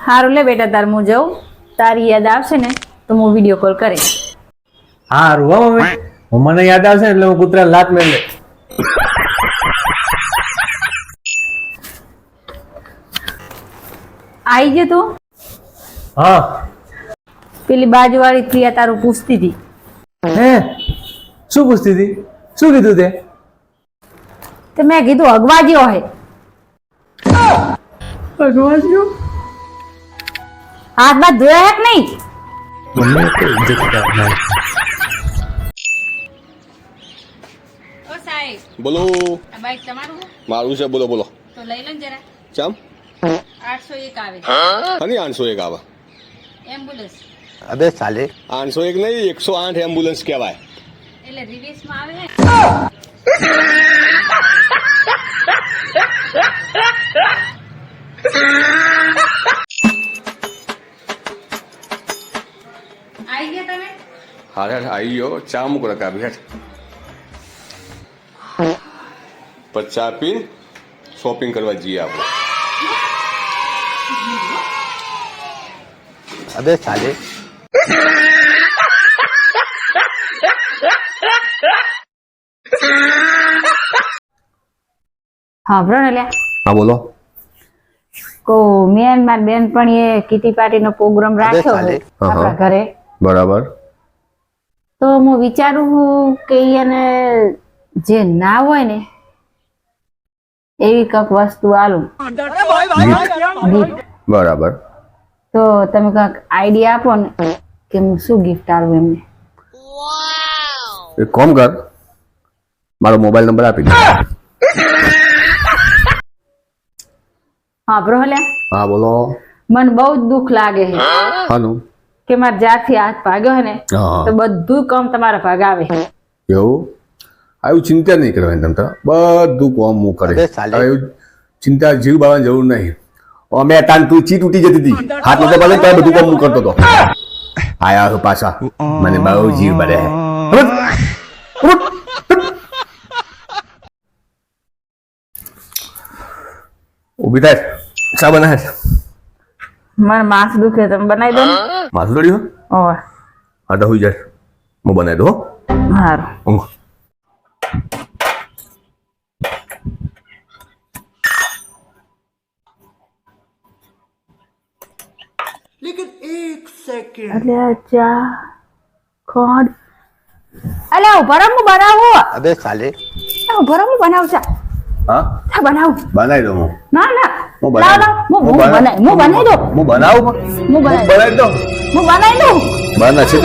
હારું લે બેટા તાર હું જાઉં તારી યાદ આવશે ને તો હું વિડીયો કોલ કરીશ. હારું હો મમ્મી, મને યાદ આવશે એટલે હું કૂતરા લાત મેલે. આઈ ગયો તું? હા. પેલી બાજુવાળી પ્રિયા તારું પૂછતી હતી. હે શું પૂછતી હતી? શું કીધું તે? તો મેં કીધું અગવાજીઓ હે. અગવાજીઓ? હાથ બાદ ધોયા હે કે નહીં? મમ્મી તો ઇજ્જત કરના. ઓ સાહેબ બોલો. આ બાઈક તમારું છે? મારું છે. બોલો બોલો. તો લઈ લો ને જરા. ચમ 801 આવે. હની 801 આવે? એમ્બ્યુલન્સ. અબે સાલે 801 નહીં, 108 એમ્બ્યુલન્સ કહેવાય. એટલે રિવેશમાં આવે હે. આઈ ગયા તમે? હારે આવી ગયો. ચા મૂક રકા બેઠ. પછી ચા પીને શોપિંગ કરવા જઈએ આપણે. અબે સાલે હા બ્રો ને લે. હા બોલો. કો મેન માર બેનપણીએ કીટી પાર્ટીનો પ્રોગ્રામ રાખ્યો છે આપણા ઘરે. બરાબર. તો હું વિચારું છું કે એને જે ના હોય ને એવી કઈક વસ્તુ આલું. બરાબર. તો તમે કઈક આઈડિયા આપો ને કે હું શું ગિફ્ટ આલું એમને. એક કામ કર, મારો મોબાઈલ નંબર આપી દે. હા બ્રો લે. હા બોલો. મને બહુ જ દુઃખ લાગે છે હાનું કે મારે જ્યારથી હાથ ભાગ્યો હે ને હા. તો બધું કામ તમારા ભાગ આવે. એવું આવું ચિંતા નહીં કરવાની. તમ તાર બધું કામ હું કરે. એવું ચિંતા જીવ બાવાની જરૂર નહીં. અમે તાન તું ચી તૂટી જતી હતી, હાથ નતો બને ત્યારે બધું કામ હું કરતો હતો. આયા છો પાછા, મને બહુ જીવ બળે. ઊભી થાય, ચા બનાવે. મને માથું દુખે તમે બનાવી દો ને. માથું દોડ્યું? ઓહ હા તો હોઈ જાય, હું બનાવી દઉં. સારું. ઊંઘ. એટલે ચા ખોડ અલે ઉભા રહો હું બનાવું. અબે સાલે ઉભા રહો હું બનાવું ચા. હા ચા બનાવું. બનાવી દઉં હું. ના ના હું લાવ લાવ હું બનાવી દઉં. હું બનાવું. હું બનાવી બનાવી દઉં. હું બનાવી દઉં. બના છે.